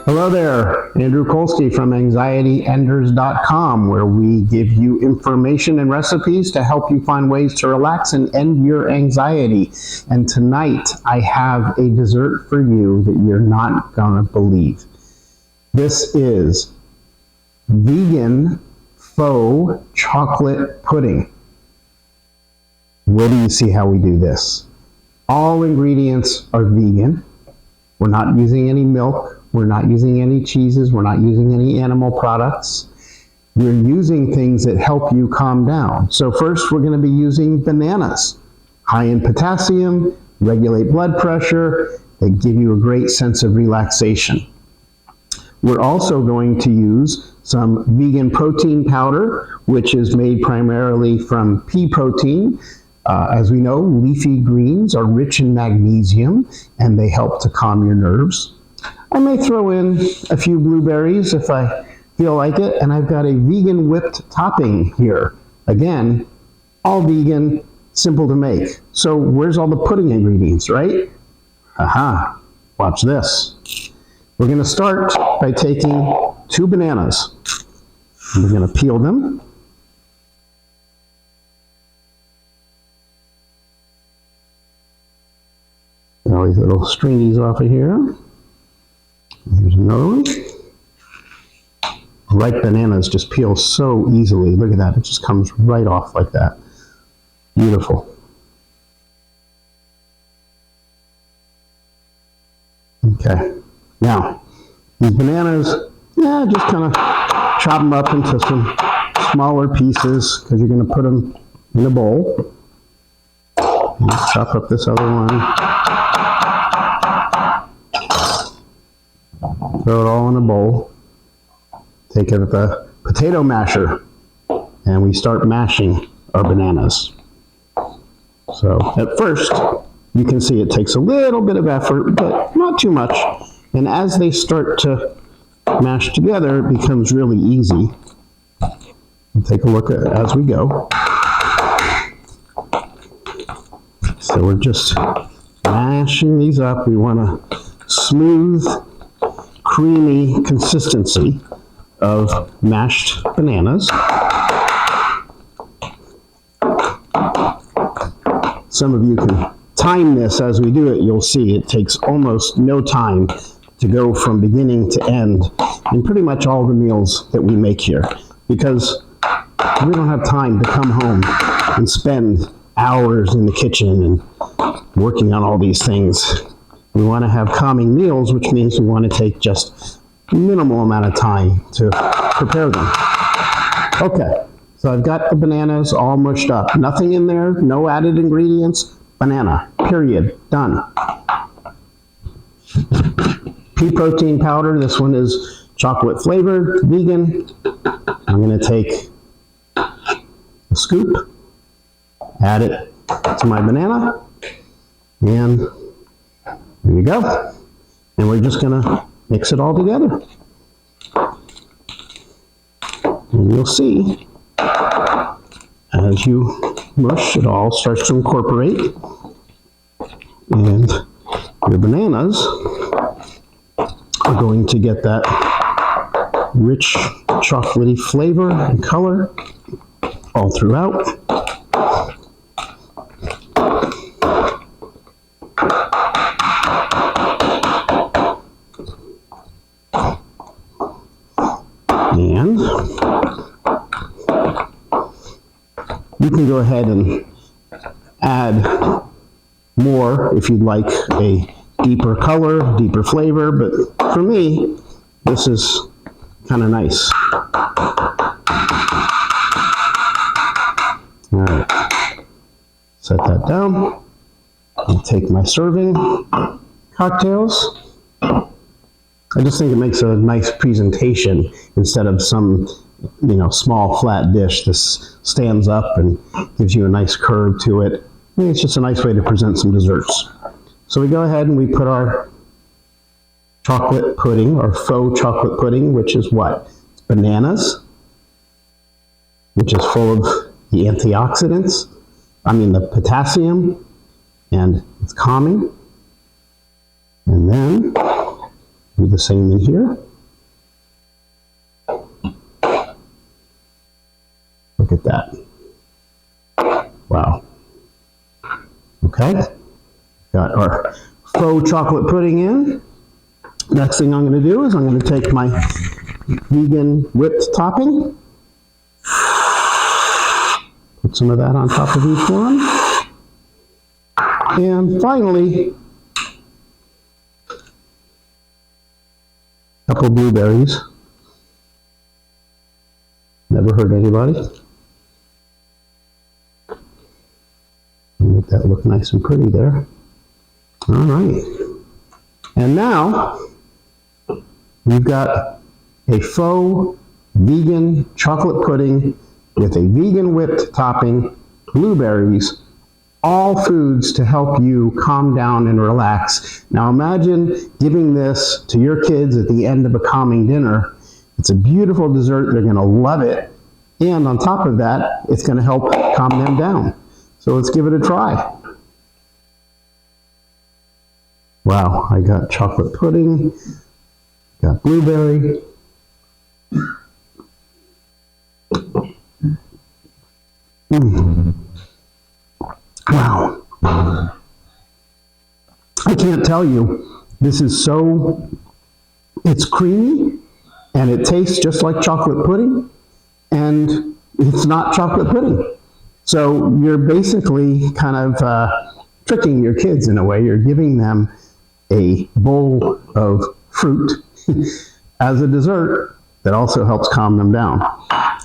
Hello there, Andrew Kolsky from anxietyenders.com, where we give you information and recipes to help you find ways to relax and end your anxiety. And tonight I have a dessert for you that you're not gonna believe. This is vegan faux chocolate pudding. Where do you see how we do this? All ingredients are vegan. We're not using any milk. We're not using any cheeses. We're not using any animal products. We're using things that help you calm down. So first, we're going to be using bananas, high in potassium, regulate blood pressure. They give you a great sense of relaxation. We're also going to use some vegan protein powder, which is made primarily from pea protein. As we know, leafy greens are rich in magnesium, and they help to calm your nerves. I may throw in a few blueberries if I feel like it, and I've got a vegan whipped topping here. Again, all vegan, simple to make. So where's all the pudding ingredients, right? Aha, watch this. We're going to start by taking 2 bananas. We're going to peel them. All these little stringies off of here. Here's another one. Ripe bananas just peel so easily. Look at that. It just comes right off like that. Beautiful. Okay. Now, these bananas, just kind of chop them up into some smaller pieces because you're going to put them in a bowl. And chop up this other one. Throw it all in a bowl. Take it with a potato masher, and we start mashing our bananas. So at first, you can see it takes a little bit of effort, but not too much. And as they start to mash together, it becomes really easy. We'll take a look at it as we go. So we're just mashing these up. We want a smooth, creamy consistency of mashed bananas. Some of you can time this as we do it. You'll see it takes almost no time to go from beginning to end in pretty much all the meals that we make here, because we don't have time to come home and spend hours in the kitchen and working on all these things. We want to have calming meals, which means we want to take just a minimal amount of time to prepare them. Okay, so I've got the bananas all mushed up. Nothing in there, no added ingredients, banana, period, done. Pea protein powder, this one is chocolate flavored, vegan. I'm going to take a scoop, add it to my banana, and there you go. And we're just going to mix it all together. And you'll see, as you mush, it all starts to incorporate. And your bananas are going to get that rich chocolatey flavor and color all throughout. And you can go ahead and add more if you'd like a deeper color, deeper flavor, but for me, this is kind of nice. All right, set that down. I'll take my serving cocktails. I just think it makes a nice presentation instead of some, small flat dish. This stands up and gives you a nice curve to it. I think it's just a nice way to present some desserts. So we go ahead and we put our chocolate pudding, or faux chocolate pudding, which is what? It's bananas, which is full of the antioxidants, the potassium, and it's calming. And then do the same in here. Look at that. Wow. Okay. Got our faux chocolate pudding in. Next thing I'm going to do is I'm going to take my vegan whipped topping. Put some of that on top of each one. And finally, a couple blueberries. Never hurt anybody. Make that look nice and pretty there. All right. And now we've got a faux vegan chocolate pudding with a vegan whipped topping, blueberries, all foods to help you calm down and relax. Now imagine giving this to your kids at the end of a calming dinner. It's a beautiful dessert. They're going to love it. And on top of that, it's going to help calm them down. So let's give it a try. Wow, I got chocolate pudding, got blueberry. Wow. I can't tell you, this is so, it's creamy and it tastes just like chocolate pudding and it's not chocolate pudding. So you're basically kind of tricking your kids in a way. You're giving them a bowl of fruit as a dessert that also helps calm them down.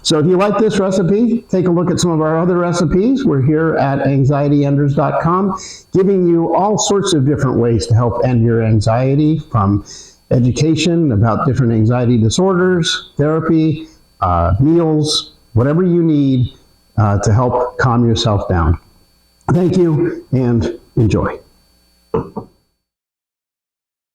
So if you like this recipe, take a look at some of our other recipes. We're here at anxietyenders.com, giving you all sorts of different ways to help end your anxiety, from education about different anxiety disorders, therapy, meals, whatever you need to help calm yourself down. Thank you and enjoy.